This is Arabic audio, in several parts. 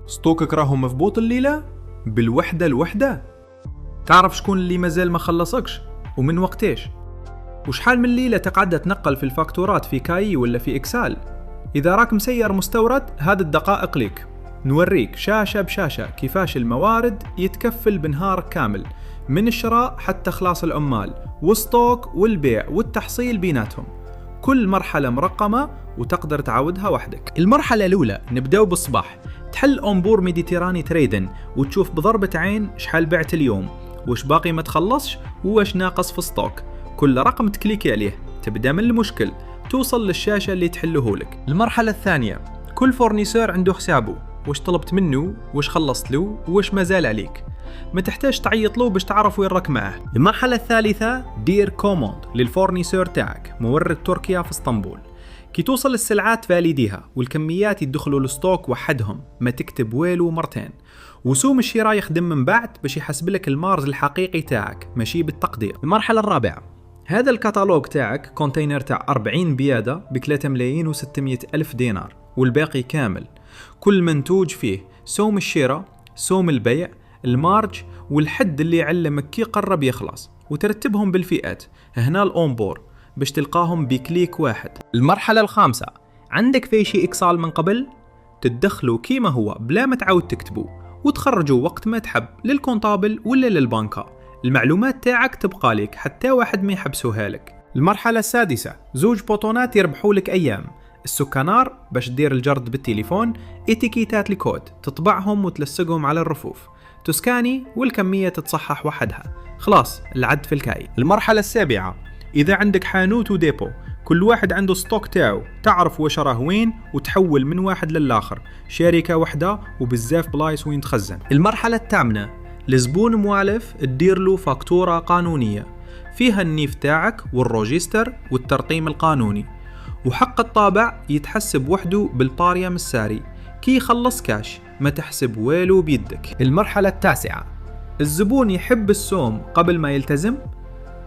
ستوكك راهو مضبوط الليلة؟ بالوحدة الوحدة؟ تعرف شكون اللي مازال ما خلصكش ومن وقتاش؟ وشحال من ليلة تقعد تنقل في الفاكتورات في كاي ولا في إكسال؟ إذا راك مسير مستورد هاد الدقائق ليك، نوريك شاشة بشاشة كيفاش الموارد يتكفل بنهار كامل، من الشراء حتى خلاص العمال والستوك والبيع والتحصيل بيناتهم، كل مرحلة مرقمة وتقدر تعودها وحدك. المرحلة الأولى نبدأ بالصباح، تحل أمبور ميديتيراني تريدن وتشوف بضربة عين شحال بعت اليوم، وش باقي ما تخلصش وش ناقص في ستوك. كل رقم تكليكي عليه تبدأ من المشكل توصل للشاشة اللي تحله لك. المرحلة الثانية، كل فورنيسور عنده حسابه، وش طلبت منه وش خلصت له وش مازال عليك، ما تحتاج تعيط له باش تعرف وين راك معه. المرحلة الثالثة، دير كوموند للفورنيسور تاعك، مورد تركيا في اسطنبول. كي توصل السلعات فاليديها والكميات يدخلوا الستوك وحدهم، ما تكتب ويلو مرتين. وسوم الشراء يخدم من بعد باش يحسب لك المارج الحقيقي تاعك ماشي بالتقدير. المرحلة الرابعة، هذا الكتالوج تاعك كونتينر تاع 40 بيادة ب 3,600,000 دينار والباقي كامل، كل منتوج فيه سوم الشراء، سوم البيع، المارج والحد اللي يعلمك كي قرب يخلص، وترتبهم بالفئات هنا الأونبور باش تلقاهم بكليك واحد. المرحلة الخامسة، عندك في شي إكسال من قبل، تدخلوا كيما هو بلا ما تعود تكتبوا وتخرجوا وقت ما تحب للكونتابل ولا للبنكة، المعلومات تاعك تبقى لك حتى واحد ما يحبسوها لك. المرحلة السادسة، زوج بوطونات يربحوا لك أيام، السكانار باش تدير الجرد بالتليفون، اتيكيتات لكود تطبعهم وتلصقهم على الرفوف، تسكاني والكمية تتصحح وحدها، خلاص العد في الكاي. المرحلة السابعة، إذا عندك حانوت وديبو كل واحد عنده ستوك تاعو، تعرف واش راه وين وتحول من واحد للآخر، شركة واحدة وبزاف بلايص وين تخزن. المرحلة الثامنة، لزبون موالف تدير له فاكتورة قانونية فيها النيف تاعك والروجيستر والترقيم القانوني، وحق الطابع يتحسب وحده بالباريام الساري، كي يخلص كاش ما تحسب ويلو بيدك. المرحلة التاسعة، الزبون يحب السوم قبل ما يلتزم،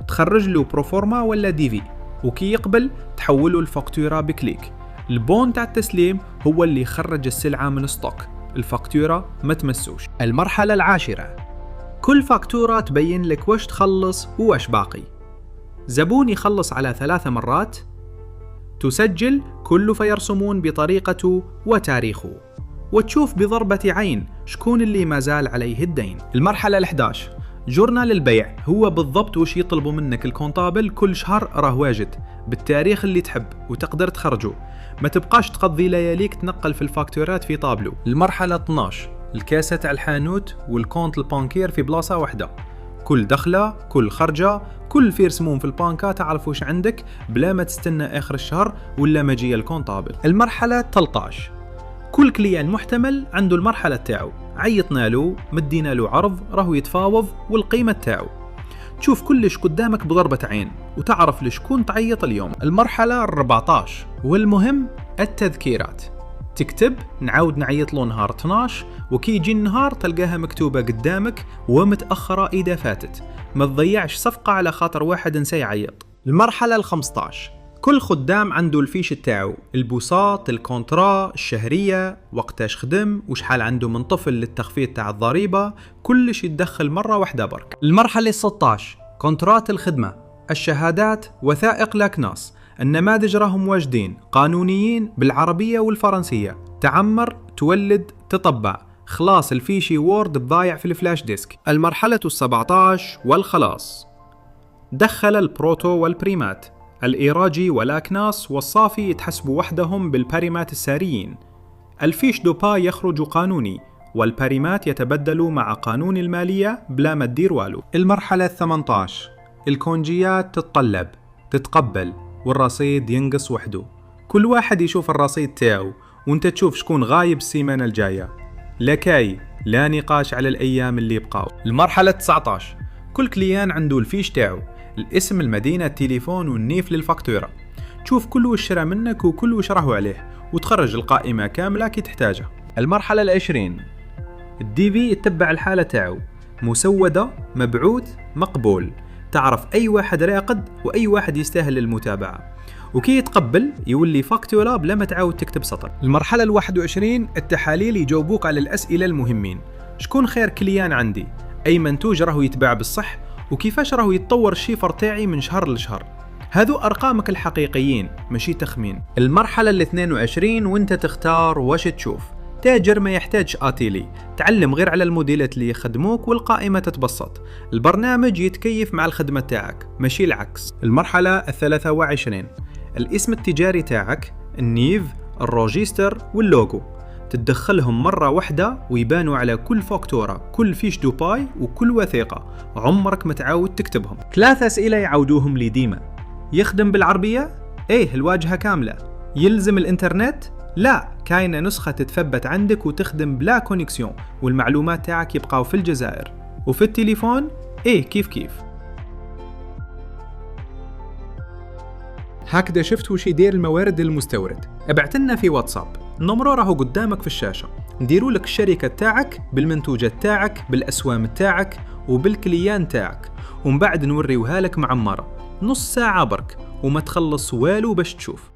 تخرج له بروفورما ولا دي في، وكي يقبل تحوله الفاكتورة بكليك. البون تاع التسليم هو اللي يخرج السلعة من ستوك، الفاكتورة ما تمسوش. المرحلة العاشرة، كل فاكتورة تبين لك وش تخلص ووش باقي. زبون يخلص على 3 مرات، تسجل كل فيرسمون بطريقته وتاريخه، وتشوف بضربة عين شكون اللي ما زال عليه الدين. المرحلة ال11، جورنال البيع، هو بالضبط وش يطلبوا منك الكونتابل كل شهر راه واجد بالتاريخ اللي تحب وتقدر تخرجه، ما تبقاش تقضي لياليك تنقل في الفاكتورات في طابلو. المرحلة 12، الكاسة تاع الحانوت والكونت البانكير في بلاصة واحدة، كل دخلة كل خرجة كل في رسمون في البانكا تعرف وش عندك بلا ما تستنى آخر الشهر ولا مجيء الكونتابل. المرحلة 13، كل كليان محتمل عنده المرحلة تاعو، عيطنا له مدينا له عرض راهو يتفاوض والقيمة تاعو، تشوف كلش قدامك بضربة عين وتعرف لشكون تعيط اليوم. المرحلة 14 والمهم، التذكيرات، تكتب نعاود نعيط له نهار 12، وكي يجي النهار تلقاها مكتوبة قدامك ومتأخرة إذا فاتت، ما تضيعش صفقة على خاطر واحد نسى يعيط. المرحلة 15، كل خدام عنده الفيش تاعو، البوساط، الكونترا، الشهرية، وقتاش خدم، وشحال عنده من طفل للتخفيض تاع الضريبة، كلش يتدخل مرة واحدة برك. المرحلة 16، كونترات الخدمة، الشهادات، وثائق لاكناس، النماذج راهم واجدين قانونيين بالعربية والفرنسية، تعمر تولد تطبع، خلاص الفيشي وورد بضايع في الفلاش ديسك. المرحلة 17 والخلاص، دخل البروتو والبريمات، الإيراجي والأكناس والصافي يتحسبوا وحدهم بالباريمات الساريين، الفيش دوبا يخرج قانوني، والباريمات يتبدلوا مع قانون المالية بلا ما تدير والو. المرحلة 18، الكونجيات تتطلب تتقبل والرصيد ينقص وحده، كل واحد يشوف الرصيد تاعو وانت تشوف شكون غايب السيمانة الجاية، لا كاي لا نقاش على الأيام اللي يبقاو. المرحلة 19، كل كليان عنده الفيش تاعو، الاسم، المدينة، التليفون والنيف للفاكتورة، تشوف كل وش شرى منك وكل وش راهو عليه وتخرج القائمة كاملة كي تحتاجها. المرحلة 20، الدي في يتبع الحالة تاعو، مسودة، مبعوث، مقبول، تعرف أي واحد راقد وأي واحد يستاهل المتابعة، وكي يتقبل يولي فاكتورة بلا ما تعاود تكتب سطر. المرحلة 21 التحاليل يجاوبوك على الأسئلة المهمين. شكون خير كليان عندي؟ أي منتوج راهو يتباع بالصح؟ وكيفاش راهو يتطور الشيفر تاعي من شهر لشهر؟ هذو أرقامك الحقيقيين ماشي تخمين. المرحلة 22 وانت تختار واش تشوف. تاجر ما يحتاج آتيلي، تعلم غير على الموديلات اللي يخدموك والقائمة تتبسط. البرنامج يتكيف مع الخدمة تاعك ماشي العكس. المرحلة 23 الاسم التجاري تاعك، النيف، الروجيستر واللوغو، تدخلهم مرة واحدة ويبانوا على كل فاكتورة، كل فيش دو باي وكل وثيقة، عمرك ما تعاود تكتبهم. 3 أسئلة يعودوهم لي ديما. يخدم بالعربية؟ ايه الواجهة كاملة. يلزم الانترنت؟ لا، كاينة نسخة تتثبت عندك وتخدم بلا كونيكسيون والمعلومات تاعك يبقاو في الجزائر. وفي التليفون؟ ايه كيف كيف. هكذا شفت وش يدير الموارد للمستورد. ابعتلنا في واتساب، النمرو راهو قدامك في الشاشة. نديروا لك الشركة تاعك بالمنتوجات تاعك بالأسوام تاعك وبالكليان تاعك، ومن بعد نوريوها لك معمرة نص ساعة برك وما تخلص والو باش تشوف.